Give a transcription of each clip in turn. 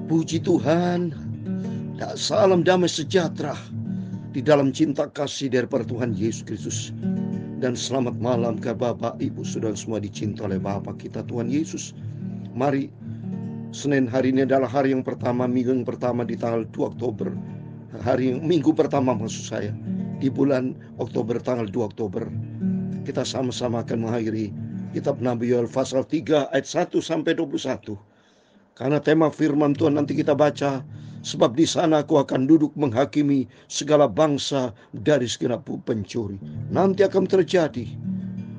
Puji Tuhan, salam damai sejahtera di dalam cinta kasih daripada Tuhan Yesus Kristus. Dan selamat malam ke Bapak, Ibu, Saudara semua dicinta oleh Bapa kita Tuhan Yesus. Mari, Senin hari ini adalah hari yang pertama, minggu yang pertama di tanggal 2 Oktober. Minggu pertama maksud saya, di bulan Oktober, tanggal 2 Oktober. Kita sama-sama akan mengakhiri kitab Nabi Yoel pasal 3 ayat 1 sampai 21. Karena tema firman Tuhan nanti kita baca, sebab di sana aku akan duduk menghakimi segala bangsa dari segenap pencuri. Nanti akan terjadi,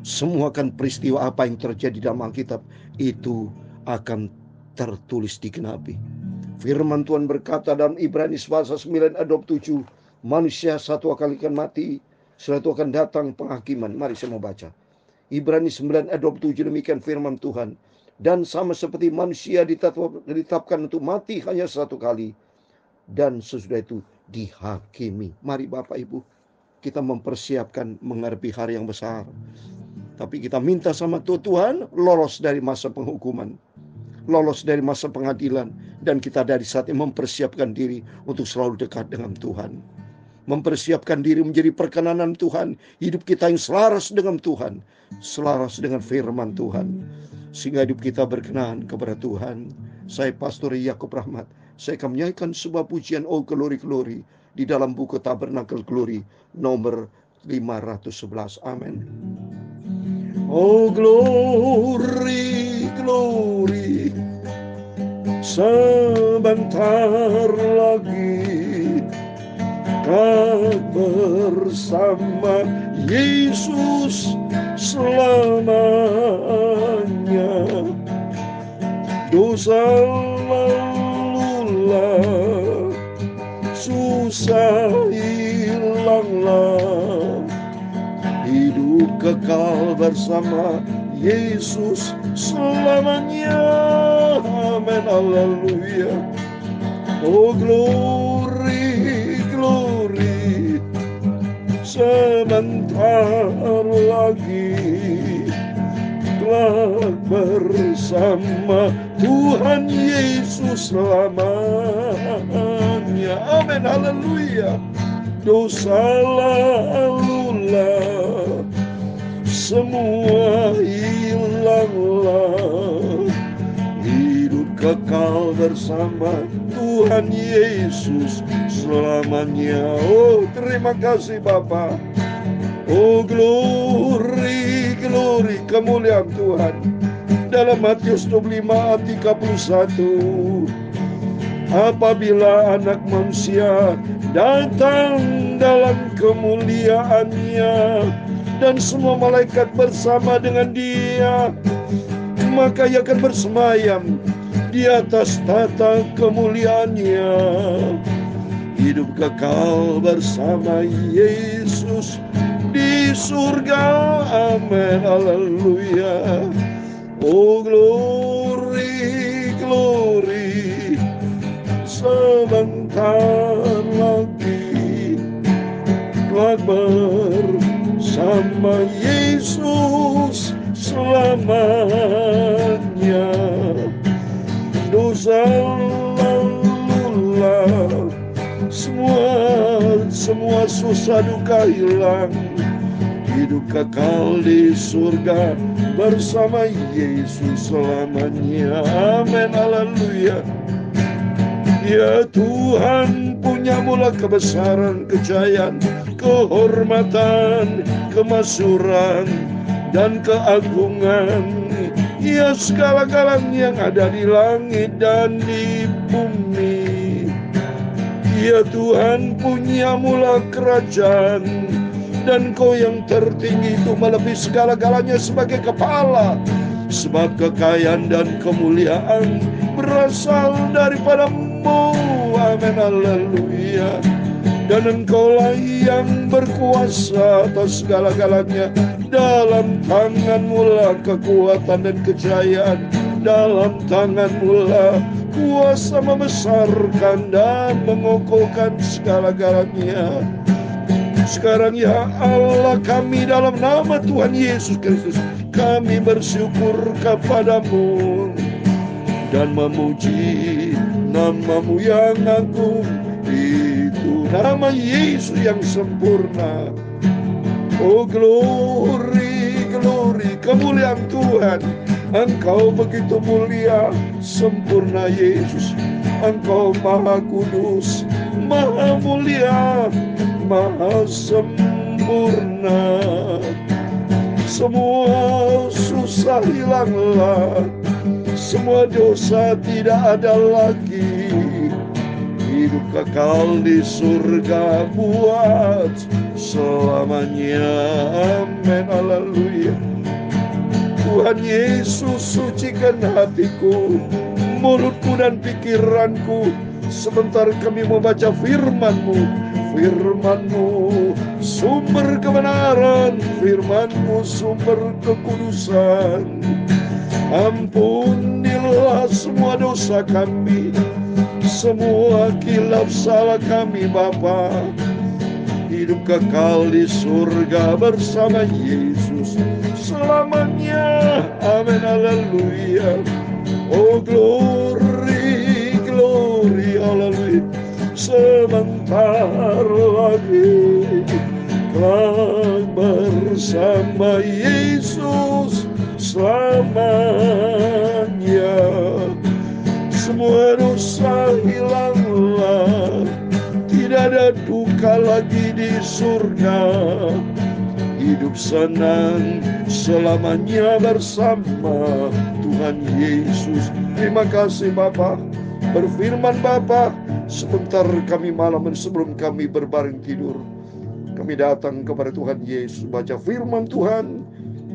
semua akan peristiwa apa yang terjadi dalam Alkitab itu akan tertulis digenapi. Firman Tuhan berkata dalam Ibrani pasal 9 ayat 27, manusia satu kali akan mati, setelah itu akan datang penghakiman. Mari saya mau baca Ibrani 9 ayat 27, demikian firman Tuhan. Dan sama seperti manusia ditetapkan untuk mati hanya satu kali, dan sesudah itu dihakimi. Mari Bapak Ibu, kita mempersiapkan menghadapi hari yang besar. Tapi kita minta sama Tuhan lolos dari masa penghukuman, lolos dari masa pengadilan, dan kita dari saat ini mempersiapkan diri untuk selalu dekat dengan Tuhan. Mempersiapkan diri menjadi perkenanan Tuhan, hidup kita yang selaras dengan Tuhan, selaras dengan firman Tuhan, sehingga hidup kita berkenan kepada Tuhan. Saya Pastor Yakub Rahmat, saya akan menyanyikan sebuah pujian Oh Glory Glory di dalam buku Tabernakel Glory nomor 511. Amin. Oh glory, glory, sebentar lagi bersama Yesus selamanya. Dosa lalulah, susah hilanglah, hidup kekal bersama Yesus selamanya. Amin, haleluya. Oh glory, glory, sebentar lagi telah bersama Tuhan Yesus selamanya. Amin, haleluya. Dosa lalulah, semua hilanglah, hidup kekal bersama Tuhan Yesus selamanya. Oh terima kasih Bapa. Oh glory, glory, kemuliaan Tuhan. Dalam Matius 25 ayat 31, apabila anak manusia datang dalam kemuliaannya dan semua malaikat bersama dengan dia, maka ia akan bersemayam di atas tata kemuliaannya, hidup kekal bersama Yesus di surga. Amin, haleluya. Oh glory, glory, sebentar lagi telah bersama Yesus selamanya. Dosa lalulah, semua susah duka hilang, hidup kekal di surga bersama Yesus selamanya. Amin, haleluya. Ya Tuhan, punya mula kebesaran, kejayaan, kehormatan, kemasyhuran, dan keagungan. Ya segala-galanya yang ada di langit dan di bumi. Ya Tuhan, punya mula kerajaan, dan Kau yang tertinggi itu melebihi segala-galanya sebagai kepala. Sebab kekayaan dan kemuliaan berasal daripada-Mu. Amin, haleluya. Dan Engkaulah yang berkuasa atas segala-galanya. Dalam tangan-Mu lah kekuatan dan kejayaan. Dalam tangan-Mu lah kuasa membesarkan dan mengokohkan segala-galanya. Sekarang ya Allah, kami dalam nama Tuhan Yesus Kristus, kami bersyukur kepadamu dan memuji Namamu yang agung, itu nama Yesus yang sempurna. Oh glory, glory, kemuliaan Tuhan. Engkau begitu mulia, sempurna Yesus. Engkau maha kudus, maha mulia, maha sempurna. Semua susah hilanglah, semua dosa tidak ada lagi. Hidup kekal di surga buat selamanya. Amin, haleluya. Tuhan Yesus, sucikan hatiku, mulutku dan pikiranku. Sebentar kami membaca firman-Mu. Firman-Mu sumber kebenaran, firman-Mu sumber kekudusan. Ampunilah semua dosa kami, semua kilaf salah kami Bapa. Hidup kekal di surga bersama Yesus selamanya. Amin, haleluya. Oh glory, glory, haleluya. Sebentar lagi kelak bersama Yesus selamanya. Semua dosa hilanglah, tidak ada duka lagi di surga. Hidup senang selamanya bersama Tuhan Yesus. Terima kasih Bapa. Berfirman Bapa, sebentar kami malam sebelum kami berbaring tidur, kami datang kepada Tuhan Yesus, baca firman Tuhan,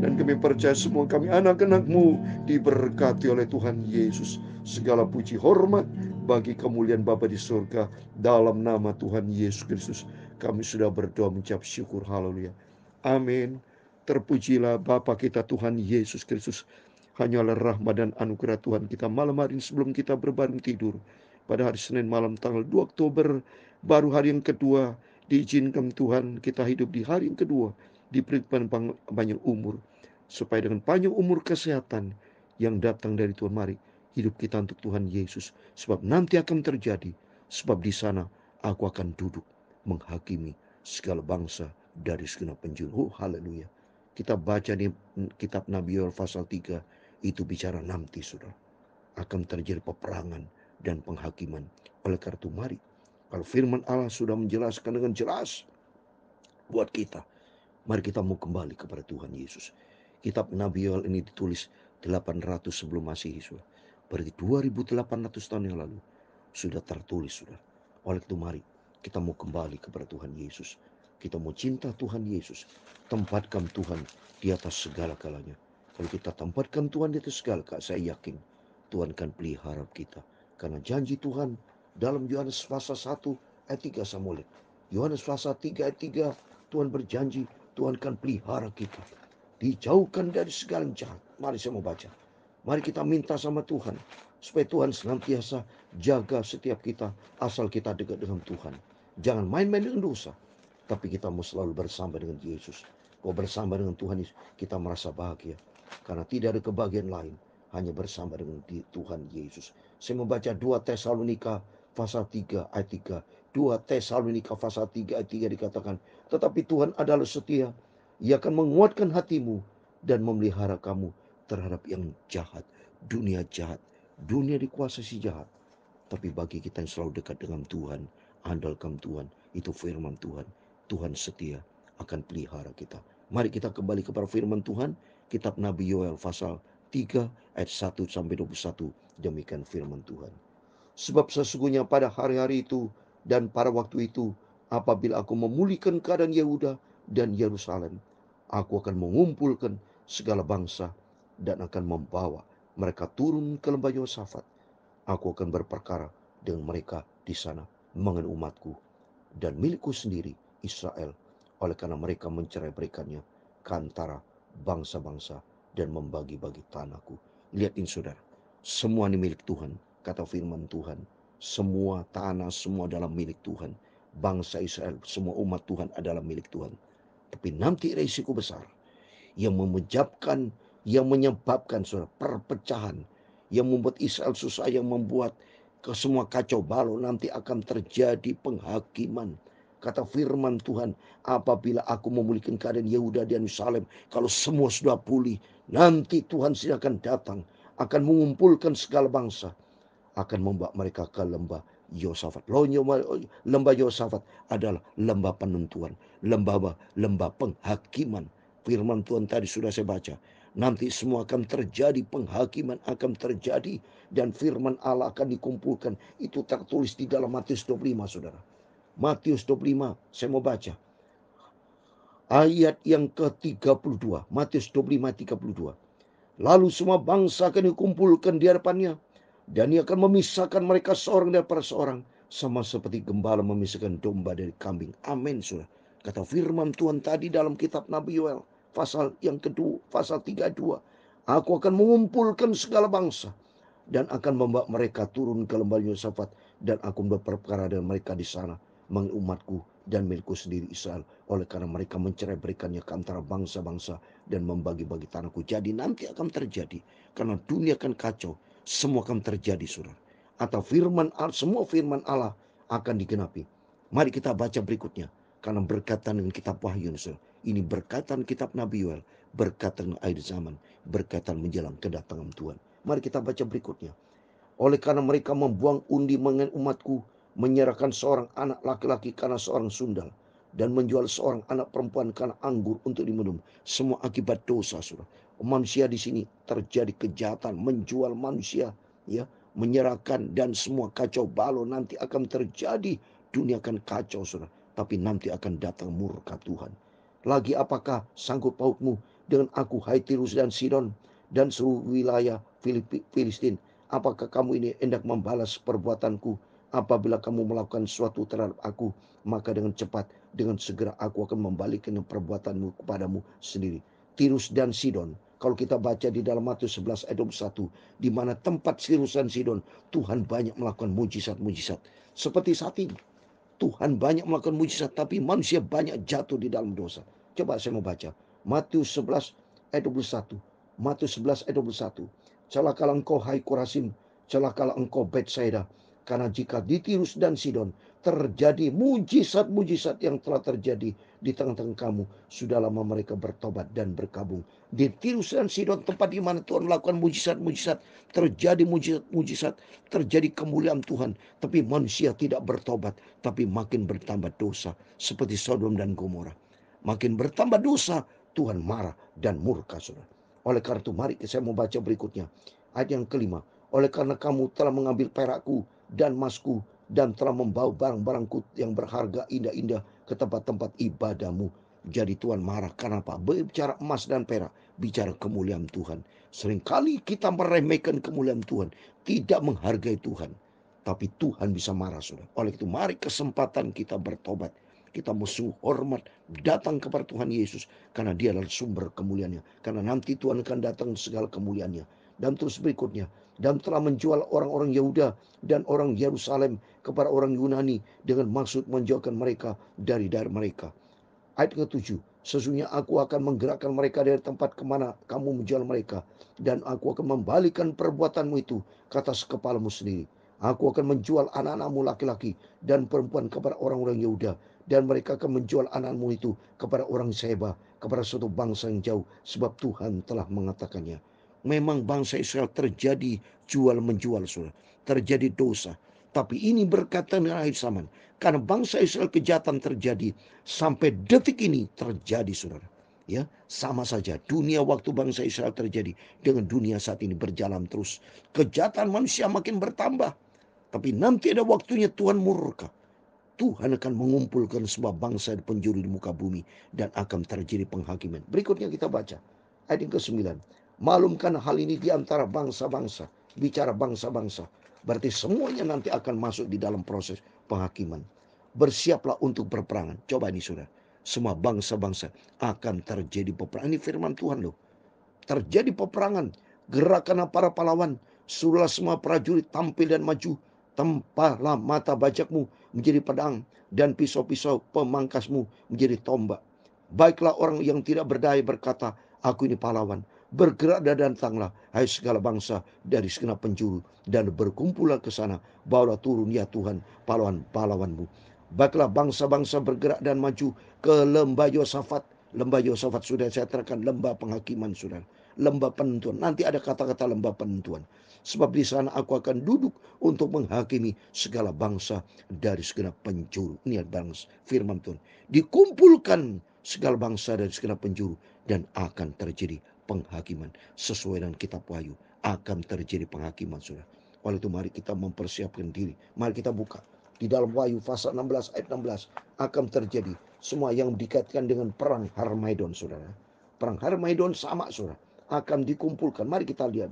dan kami percaya semua kami anak-anak-Mu diberkati oleh Tuhan Yesus. Segala puji hormat bagi kemuliaan Bapa di surga. Dalam nama Tuhan Yesus Kristus kami sudah berdoa mengucap syukur. Haleluya. Amin. Terpujilah Bapa kita Tuhan Yesus Kristus. Hanyalah rahmat dan anugerah Tuhan kita malam hari ini sebelum kita berbaring tidur. Pada hari Senin malam tanggal 2 Oktober, baru hari yang kedua, diizinkan Tuhan kita hidup di hari yang kedua, diberikan banyak umur, supaya dengan panjang umur kesehatan yang datang dari Tuhan, mari hidup kita untuk Tuhan Yesus. Sebab nanti akan terjadi, sebab di sana aku akan duduk menghakimi segala bangsa dari segenap penjuru. Oh, haleluya. Kita baca di kitab Nabi Yoel pasal 3, itu bicara nanti saudara akan terjadi peperangan dan penghakiman. Oleh karena itu mari, kalau firman Allah sudah menjelaskan dengan jelas buat kita, mari kita mau kembali kepada Tuhan Yesus. Kitab Nabi Yoel ini ditulis 800 sebelum Masehi, saudara. Berarti 2800 tahun yang lalu sudah tertulis, saudara. Oleh itu mari kita mau kembali kepada Tuhan Yesus. Kita mau cinta Tuhan Yesus. Tempatkan Tuhan di atas segala-galanya. Kalau kita tempatkan Tuhan di atas segala, saya yakin Tuhan akan pelihara kita. Karena janji Tuhan dalam Yohanes pasal 1 ayat 3 sama lihat. Yohanes pasal 3 ayat 3, Tuhan berjanji Tuhan akan pelihara kita. Dijauhkan dari segala yang jahat. Mari saya mau baca. Mari kita minta sama Tuhan, supaya Tuhan senantiasa jaga setiap kita, asal kita dekat dengan Tuhan. Jangan main-main dengan dosa, tapi kita mau selalu bersama dengan Yesus. Kalau bersama dengan Tuhan, kita merasa bahagia. Karena tidak ada kebahagiaan lain, hanya bersama dengan Tuhan Yesus. Saya membaca 2 Tesalonika pasal 3 ayat 3. 2 Tesalonika pasal 3 ayat 3 dikatakan, tetapi Tuhan adalah setia. Ia akan menguatkan hatimu dan memelihara kamu terhadap yang jahat. Dunia jahat, dunia dikuasai si jahat. Tapi bagi kita yang selalu dekat dengan Tuhan, andalkan Tuhan, itu firman Tuhan. Tuhan setia akan pelihara kita. Mari kita kembali kepada firman Tuhan. Kitab Nabi Yoel pasal 3 ayat 1 sampai 21. Demikian firman Tuhan. Sebab sesungguhnya pada hari-hari itu dan pada waktu itu, apabila aku memulihkan keadaan Yehuda dan Yerusalem, aku akan mengumpulkan segala bangsa dan akan membawa mereka turun ke lembah Yosafat. Aku akan berperkara dengan mereka di sana mengenai umatku dan milikku sendiri Israel, oleh karena mereka mencerai-beraikannya ke antara bangsa-bangsa dan membagi-bagi tanahku. Lihat ini saudara, semua ini milik Tuhan. Kata firman Tuhan, semua tanah, semua adalah milik Tuhan. Bangsa Israel, semua umat Tuhan adalah milik Tuhan. Tapi nanti risiko besar yang menyebabkan saudara perpecahan, yang membuat Israel susah, yang membuat ke semua kacau balau nanti akan terjadi penghakiman. Kata firman Tuhan, apabila aku memulihkan keadaan Yehuda dan Yerusalem, kalau semua sudah pulih, nanti Tuhan sendiri akan datang, akan mengumpulkan segala bangsa, akan membawa mereka ke lembah Yosafat. Lembah Yosafat adalah lembah penentuan, lembah penghakiman. Firman Tuhan tadi sudah saya baca. Nanti semua akan terjadi, penghakiman akan terjadi, dan firman Allah akan dikumpulkan. Itu tertulis di dalam Matius 25, saudara. Matius 25, saya mau baca. Ayat yang ke-32. Matius 25, 32. Lalu semua bangsa akan dikumpulkan di hadapannya, dan ia akan memisahkan mereka seorang daripada seorang, sama seperti gembala memisahkan domba dari kambing. Amin, saudara. Kata firman Tuhan tadi dalam kitab Nabi Yoel, pasal yang kedua, pasal 32. Aku akan mengumpulkan segala bangsa, dan akan membawa mereka turun ke lembah Yosafat, dan aku berperkara dengan mereka di sana, umatku dan milikku sendiri Israel, oleh karena mereka mencerai berikannya ke antara bangsa-bangsa dan membagi-bagi tanahku. Jadi nanti akan terjadi, karena dunia akan kacau, semua akan terjadi, saudara. Atau semua firman Allah akan digenapi. Mari kita baca berikutnya, karena berkaitan dengan kitab Wahyu, saudara. Ini berkaitan kitab Nabi Yoel, berkaitan dengan akhir zaman, berkaitan menjelang kedatangan Tuhan. Mari kita baca berikutnya. Oleh karena mereka membuang undi mengenai umatku, menyerahkan seorang anak laki-laki karena seorang sundal, dan menjual seorang anak perempuan karena anggur untuk diminum. Semua akibat dosa, saudara. Manusia di sini terjadi kejahatan, menjual manusia, ya, menyerahkan, dan semua kacau balau nanti akan terjadi. Dunia akan kacau, saudara. Tapi nanti akan datang murka Tuhan. Lagi apakah sanggup pautmu dengan aku, hai Tirus dan Sidon, dan seluruh wilayah Filistin? Apakah kamu ini hendak membalas perbuatanku? Apabila kamu melakukan sesuatu terhadap aku, maka dengan cepat, dengan segera aku akan membalikkan perbuatanmu kepadamu sendiri. Tirus dan Sidon, kalau kita baca di dalam Matius 11 ayat 21, di mana tempat Tirus dan Sidon, Tuhan banyak melakukan mujizat-mujizat. Seperti saat ini, Tuhan banyak melakukan mujizat, tapi manusia banyak jatuh di dalam dosa. Coba saya mau baca Matius 11 ayat 21. Matius 11 ayat 21. Celakalah engkau, hai Korazim, celakalah engkau Betsaida, karena jika di Tirus dan Sidon terjadi mujizat-mujizat yang telah terjadi di tengah-tengah kamu, sudah lama mereka bertobat dan berkabung. Di Tirus dan Sidon, tempat di mana Tuhan melakukan mujizat-mujizat, terjadi mujizat-mujizat, terjadi kemuliaan Tuhan, tapi manusia tidak bertobat, tapi makin bertambah dosa, seperti Sodom dan Gomora. Makin bertambah dosa, Tuhan marah dan murka, saudara. Oleh karena itu, mari saya mau baca berikutnya. Ayat yang kelima. Oleh karena kamu telah mengambil perakku dan emasku, dan telah membawa barang-barangku yang berharga indah-indah ke tempat-tempat ibadahmu. Jadi Tuhan marah. Kenapa? Bicara emas dan perak, bicara kemuliaan Tuhan. Seringkali kita meremehkan kemuliaan Tuhan, tidak menghargai Tuhan. Tapi Tuhan bisa marah, saudara. Oleh itu, mari kesempatan kita bertobat. Kita musuh hormat datang kepada Tuhan Yesus, karena dia adalah sumber kemuliaannya. Karena nanti Tuhan akan datang segala kemuliaannya. Dan terus berikutnya, dan telah menjual orang-orang Yehuda dan orang Yerusalem kepada orang Yunani dengan maksud menjauhkan mereka dari daerah mereka. Ayat ke-7, sesungguhnya aku akan menggerakkan mereka dari tempat kemana kamu menjual mereka, dan aku akan membalikan perbuatanmu itu ke atas kepalamu sendiri. Aku akan menjual anak-anakmu laki-laki dan perempuan kepada orang-orang Yehuda, dan mereka akan menjual anakmu itu kepada orang Seba, kepada suatu bangsa yang jauh, sebab Tuhan telah mengatakannya. Memang bangsa Israel terjadi jual-menjual, saudara. Terjadi dosa. Tapi ini berkaitan dengan akhir zaman. Karena bangsa Israel kejahatan terjadi. Sampai detik ini terjadi, saudara. Ya, sama saja dunia waktu bangsa Israel terjadi dengan dunia saat ini berjalan terus. Kejahatan manusia makin bertambah. Tapi nanti ada waktunya Tuhan murka. Tuhan akan mengumpulkan sebuah bangsa di penjuru di muka bumi, dan akan terjadi penghakiman. Berikutnya kita baca ayat yang ke-9. Malumkan hal ini di antara bangsa-bangsa. Bicara bangsa-bangsa, berarti semuanya nanti akan masuk di dalam proses penghakiman. Bersiaplah untuk berperangan. Coba ini, saudara, semua bangsa-bangsa akan terjadi peperangan. Ini firman Tuhan loh. Terjadi peperangan. Gerakan para pahlawan. Suruhlah semua prajurit tampil dan maju. Tempahlah mata bajakmu menjadi pedang, dan pisau-pisau pemangkasmu menjadi tombak. Baiklah orang yang tidak berdaya berkata, aku ini pahlawan. Bergerak dan datanglah, hai segala bangsa dari segenap penjuru, dan berkumpullah ke sana. Bawalah turun ya Tuhan pahlawan-pahlawanmu. Baiklah bangsa-bangsa bergerak dan maju ke lembah Yosafat. Lembah Yosafat sudah saya terangkan, lembah penghakiman saudara. Lembah penentuan. Nanti ada kata-kata lembah penentuan. Sebab di sana aku akan duduk untuk menghakimi segala bangsa dari segenap penjuru. Ini adalah firman Tuhan. Dikumpulkan segala bangsa dari segenap penjuru dan akan terjadi penghakiman. Sesuai dengan kitab Wahyu, akan terjadi penghakiman saudara. Oleh itu mari kita mempersiapkan diri. Mari kita buka. Di dalam Wahyu pasal 16 ayat 16 akan terjadi semua yang dikaitkan dengan perang Harmagedon saudara. Perang Harmagedon sama saudara. Akan dikumpulkan. Mari kita lihat.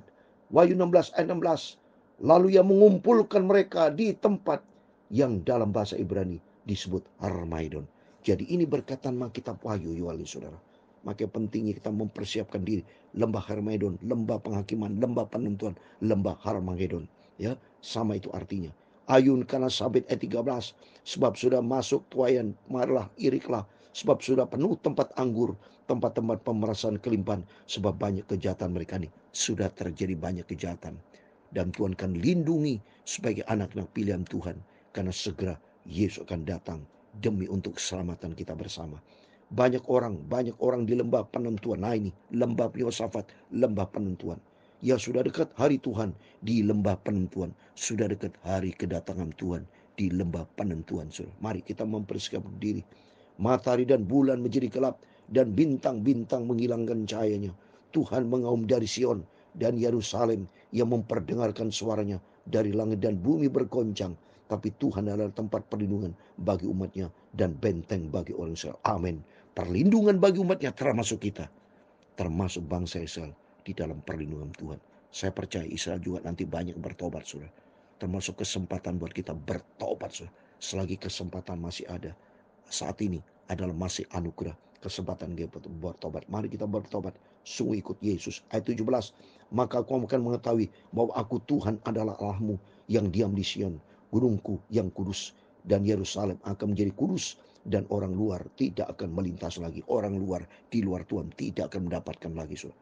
Wahyu 16 ayat 16. Lalu ia mengumpulkan mereka di tempat yang dalam bahasa Ibrani disebut Harmagedon. Jadi ini berkaitan dengan kitab Wahyu Yuali saudara. Maka pentingnya kita mempersiapkan diri. Lembah Harmagedon, lembah penghakiman, lembah penentuan, lembah Harmagedon. Ya, sama itu artinya. Ayun karena sabit ayat 13. Sebab sudah masuk tuayan, marilah iriklah. Sebab sudah penuh tempat anggur, tempat-tempat pemerasan kelimpahan. Sebab banyak kejahatan mereka ini. Sudah terjadi banyak kejahatan. Dan Tuhan akan lindungi sebagai anak-anak pilihan Tuhan. Karena segera Yesus akan datang demi untuk keselamatan kita bersama. Banyak orang di lembah penentuan. Nah ini lembah Yosafat, lembah penentuan. Ya sudah dekat hari Tuhan di lembah penentuan. Sudah dekat hari kedatangan Tuhan di lembah penentuan. Mari kita mempersiapkan diri. Matahari dan bulan menjadi gelap dan bintang-bintang menghilangkan cahayanya. Tuhan mengaum dari Sion dan Yerusalem yang memperdengarkan suaranya. Dari langit dan bumi bergoncang. Tapi Tuhan adalah tempat perlindungan bagi umatnya dan benteng bagi orang Israel. Amin. Perlindungan bagi umatnya termasuk kita. Termasuk bangsa Israel di dalam perlindungan Tuhan. Saya percaya Israel juga nanti banyak bertobat saudara. Termasuk kesempatan buat kita bertobat saudara. Selagi kesempatan masih ada. Saat ini adalah masih anugerah. Kesempatan kita bertobat. Mari kita bertobat. Sungguh ikut Yesus. Ayat 17. Maka aku akan mengetahui bahwa aku Tuhan adalah Allahmu yang diam di Sion. Gunungku yang kudus. Dan Yerusalem akan menjadi kudus. Dan orang luar tidak akan melintas lagi. Orang luar di luar Tuhan tidak akan mendapatkan lagi saudara.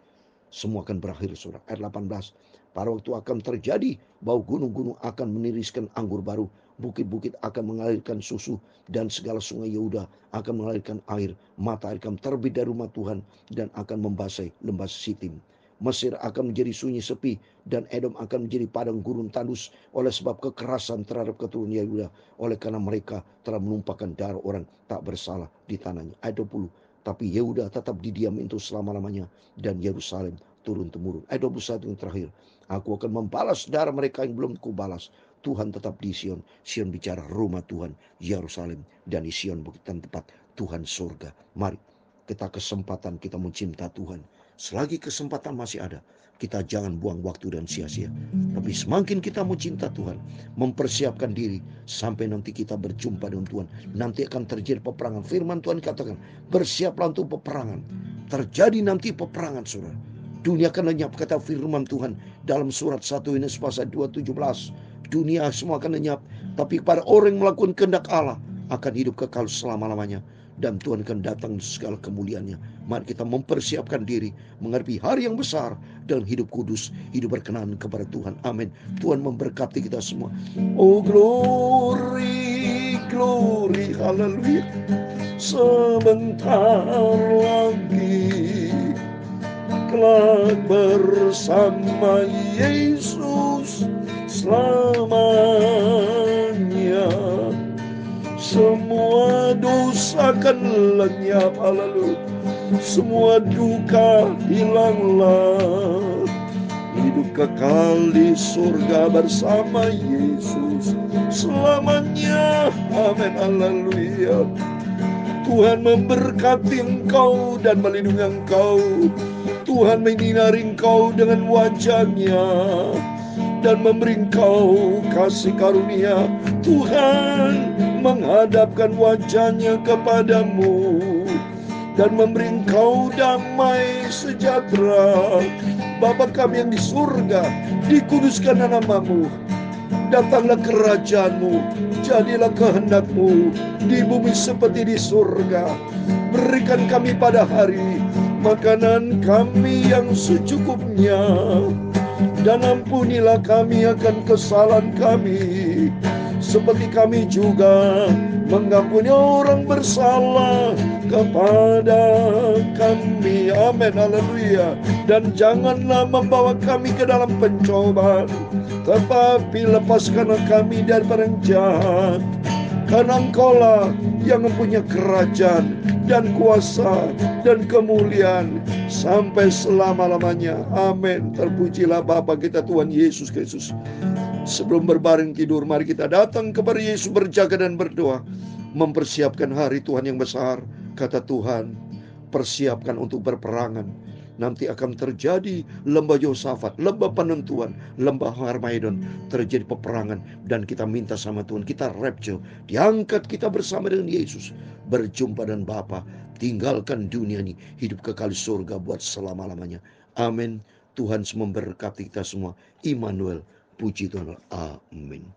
Semua akan berakhir saudara. Ayat 18. Pada waktu akan terjadi bahwa gunung-gunung akan meniriskan anggur baru. Bukit-bukit akan mengalirkan susu. Dan segala sungai Yehuda akan mengalirkan air. Matahari akan terbit dari rumah Tuhan. Dan akan membasahi lembah Sitim. Mesir akan menjadi sunyi sepi dan Edom akan menjadi padang gurun tandus oleh sebab kekerasan terhadap keturunan Yehuda, oleh karena mereka telah menumpahkan darah orang tak bersalah di tanahnya. Ayat 20. Tapi Yehuda tetap didiami itu selama-lamanya dan Yerusalem turun-temurun. Ayat 21 yang terakhir. Aku akan membalas darah mereka yang belum kubalas. Tuhan tetap di Sion. Sion bicara rumah Tuhan, Yerusalem, dan di Sion bukan tempat Tuhan surga. Mari kita kesempatan kita mencinta Tuhan. Selagi kesempatan masih ada, kita jangan buang waktu dan sia-sia. Tapi semakin kita mencinta Tuhan, mempersiapkan diri sampai nanti kita berjumpa dengan Tuhan. Nanti akan terjadi peperangan. Firman Tuhan katakan, bersiaplah untuk peperangan. Terjadi nanti peperangan saudara. Dunia akan lenyap, kata firman Tuhan dalam surat 1 Yohanes pasal 2:17. Dunia semua akan lenyap, tapi pada orang yang melakukan kehendak Allah akan hidup kekal selama-lamanya. Dan Tuhan akan datang segala kemuliaannya. Mari kita mempersiapkan diri menghadapi hari yang besar dalam hidup kudus, hidup berkenan kepada Tuhan. Amin. Tuhan memberkati kita semua. Oh glory, glory, haleluya. Sebentar lagi kelak bersama Yesus selamanya. Semua dosa akan lenyap, haleluya. Semua duka hilanglah. Hidup kekal di surga bersama Yesus selamanya. Amin, haleluya. Tuhan memberkati engkau dan melindungi engkau. Tuhan menyinari engkau dengan wajah-Nya dan memberi engkau kasih karunia. Tuhan menghadapkan wajah-Nya kepadamu dan memberi engkau damai sejahtera. Bapa kami yang di surga, dikuduskan namamu. Datanglah kerajaan-Mu, jadilah kehendak-Mu di bumi seperti di surga. Berikan kami pada hari makanan kami yang secukupnya, dan ampunilah kami akan kesalahan kami, seperti kami juga mengampuni orang bersalah kepada kami. Amin, haleluya. Dan janganlah membawa kami ke dalam pencobaan, tetapi lepaskanlah kami daripada yang jahat. Karena Engkaulah yang mempunyai kerajaan dan kuasa dan kemuliaan sampai selama-lamanya. Amin. Terpujilah Bapa kita Tuhan Yesus Kristus. Sebelum berbaring tidur, mari kita datang kepada Yesus, berjaga dan berdoa, mempersiapkan hari Tuhan yang besar. Kata Tuhan, persiapkan untuk berperangan. Nanti akan terjadi lembah Yosafat, lembah penentuan, lembah Harmaidon, terjadi peperangan, dan kita minta sama Tuhan, kita rapture, diangkat kita bersama dengan Yesus, berjumpa dengan Bapa, tinggalkan dunia ini, hidup kekal surga buat selama-lamanya. Amin. Tuhan memberkati kita semua. Immanuel, puji Tuhan. Amin.